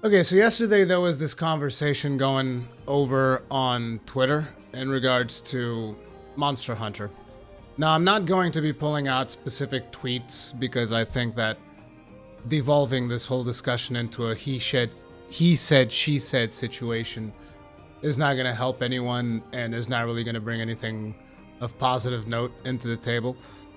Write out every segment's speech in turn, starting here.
Okay, so yesterday there was this conversation going over on Twitter in regards to Monster Hunter. Now, I'm not going to be pulling out specific tweets because I think that devolving this whole discussion into a he said, she said situation is not going to help anyone and is not really going to bring anything of positive note into the table.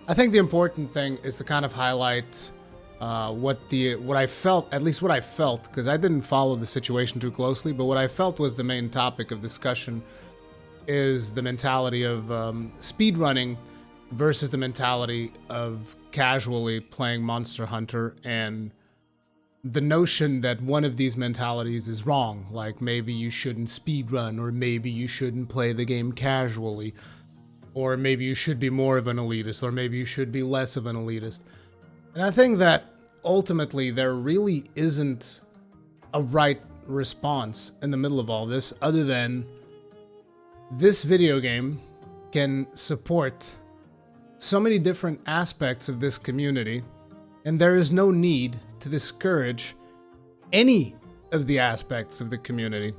I think the important thing is to kind of highlight what I felt, at least what I felt, because I didn't follow the situation too closely, but what I felt was the main topic of discussion is the mentality of speedrunning versus the mentality of casually playing Monster Hunter, and the notion that one of these mentalities is wrong, like maybe you shouldn't speedrun, or maybe you shouldn't play the game casually, or maybe you should be more of an elitist, or maybe you should be less of an elitist. And I think that ultimately there really isn't a right response in the middle of all this other than this video game can support so many different aspects of this community, and there is no need to discourage any of the aspects of the community.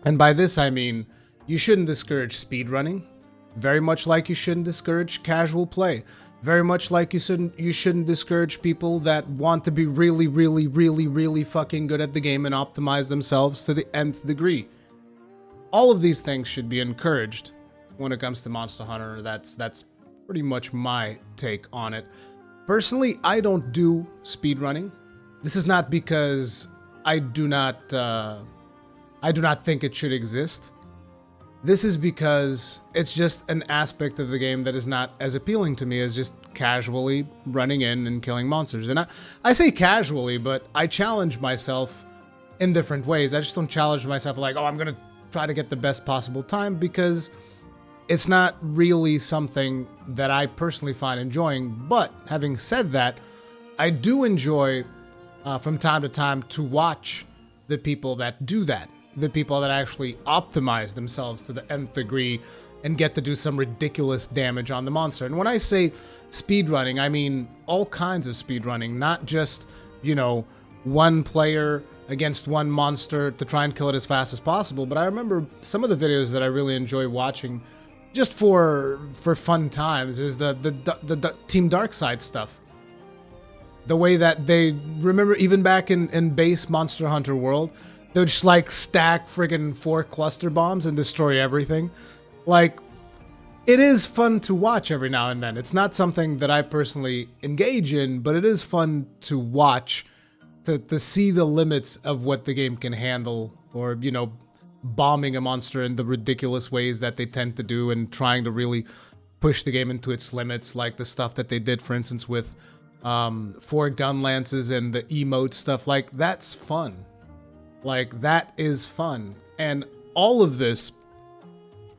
And by this I mean you shouldn't discourage speedrunning, very much like you shouldn't discourage casual play. Very much like you shouldn't discourage people that want to be really fucking good at the game and optimize themselves to the nth degree. All of these things should be encouraged when it comes to Monster Hunter. That's pretty much my take on it. Personally, I don't do speedrunning. This is not because I do not think it should exist. This is because it's just an aspect of the game that is not as appealing to me as just casually running in and killing monsters. And I say casually, but I challenge myself in different ways. I just don't challenge myself like, oh, I'm going to try to get the best possible time, because it's not really something that I personally find enjoying. But having said that, I do enjoy from time to time to watch the people that do that. The people that actually optimize themselves to the nth degree and get to do some ridiculous damage on the monster. And when I say speedrunning, I mean all kinds of speedrunning, not just, one player against one monster to try and kill it as fast as possible. But I remember some of the videos that I really enjoy watching just for fun times is the Team Darkside stuff. The way that they, remember even back in base Monster Hunter World, they would just like stack friggin' 4 cluster bombs and destroy everything. Like, it is fun to watch every now and then. It's not something that I personally engage in, but it is fun to watch, to see the limits of what the game can handle, or, bombing a monster in the ridiculous ways that they tend to do and trying to really push the game into its limits, like the stuff that they did, for instance, with 4 gun lances and the emote stuff. Like, that's fun. Like, that is fun. And all of this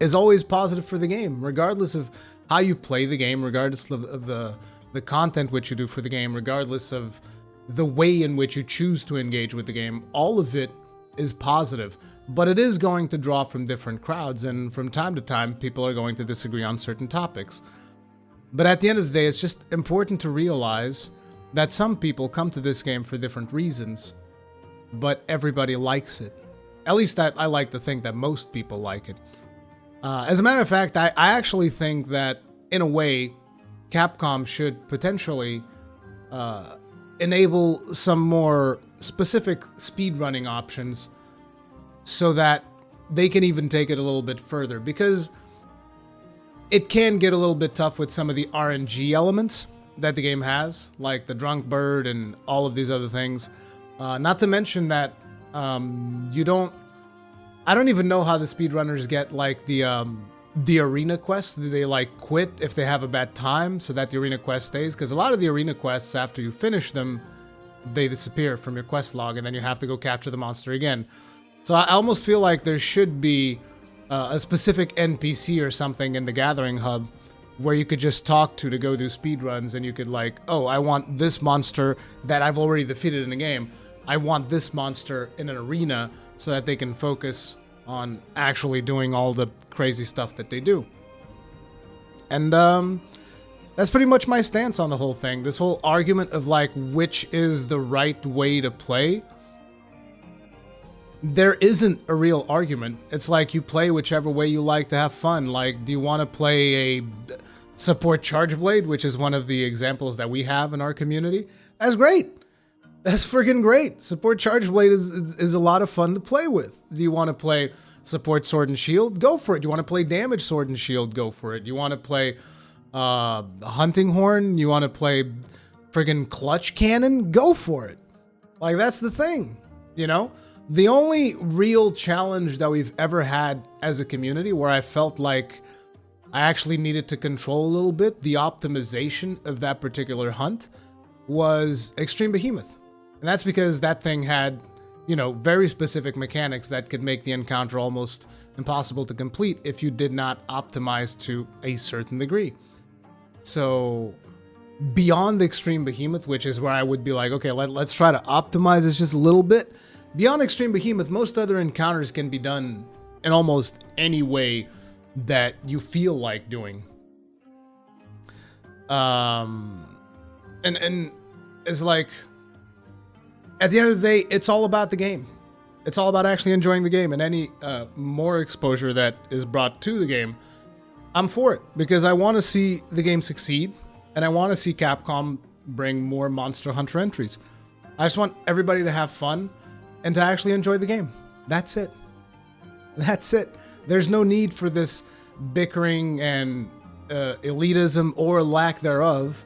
is always positive for the game, regardless of how you play the game, regardless of the content which you do for the game, regardless of the way in which you choose to engage with the game. All of it is positive, but it is going to draw from different crowds, and from time to time, people are going to disagree on certain topics. But at the end of the day, it's just important to realize that some people come to this game for different reasons, but everybody likes it. At least I like to think that most people like it. As a matter of fact, I actually think that, in a way, Capcom should potentially enable some more specific speedrunning options so that they can even take it a little bit further, because it can get a little bit tough with some of the RNG elements that the game has, like the Drunk Bird and all of these other things. Not to mention that I don't even know how the speedrunners get like the arena quests. Do they like quit if they have a bad time so that the arena quest stays? Because a lot of the arena quests, after you finish them, they disappear from your quest log, and then you have to go capture the monster again. So I almost feel like there should be a specific NPC or something in the Gathering Hub where you could just talk to go do speedruns, and you could like, oh, I want this monster that I've already defeated in the game. I want this monster in an arena so that they can focus on actually doing all the crazy stuff that they do. And that's pretty much my stance on the whole thing. This whole argument of like which is the right way to play there isn't a real argument. It's like you play whichever way you like to have fun. Like, do you want to play a support Charge Blade, which is one of the examples that we have in our community? That's great. That's friggin' great. Support Charge Blade is a lot of fun to play with. Do you want to play support Sword and Shield? Go for it. Do you want to play damage Sword and Shield? Go for it. You want to play Hunting Horn? You want to play friggin' Clutch Cannon? Go for it. Like, that's the thing, you know? The only real challenge that we've ever had as a community where I felt like I actually needed to control a little bit the optimization of that particular hunt was Extreme Behemoth. And that's because that thing had, you know, very specific mechanics that could make the encounter almost impossible to complete if you did not optimize to a certain degree. So beyond Extreme Behemoth, which is where I would be like, okay, let's try to optimize this just a little bit. Beyond Extreme Behemoth, most other encounters can be done in almost any way that you feel like doing. And it's like, at the end of the day, it's all about the game. It's all about actually enjoying the game, and any more exposure that is brought to the game, I'm for it, because I want to see the game succeed, and I want to see Capcom bring more Monster Hunter entries. I just want everybody to have fun and to actually enjoy the game. That's it. That's it. There's no need for this bickering and elitism or lack thereof.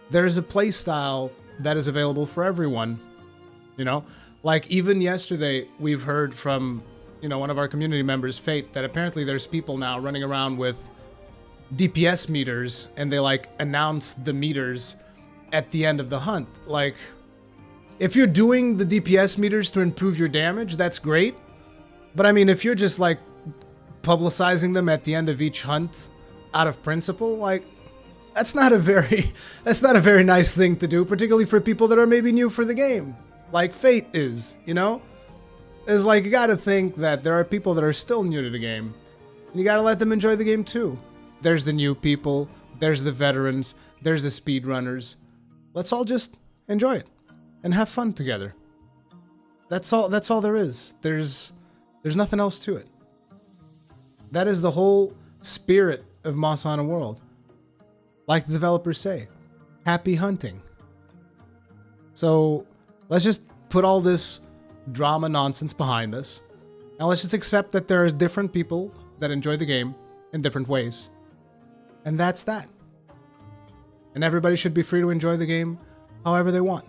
There's a play style that is available for everyone. You know, like even yesterday, we've heard from, you know, one of our community members, Fate, that apparently there's people now running around with DPS meters, and they like announce the meters at the end of the hunt. Like, if you're doing the DPS meters to improve your damage, that's great. But I mean, if you're just like publicizing them at the end of each hunt out of principle, like, that's not a very nice thing to do, particularly for people that are maybe new for the game, like Fate is, you know? It's like, you gotta think that there are people that are still new to the game, and you gotta let them enjoy the game too. There's the new people, there's the veterans, there's the speedrunners. Let's all just enjoy it and have fun together. That's all there is. There's nothing else to it. That is the whole spirit of Monster Hunter World. Like the developers say, happy hunting. So let's just put all this drama nonsense behind us, and let's just accept that there are different people that enjoy the game in different ways. And that's that. And everybody should be free to enjoy the game however they want.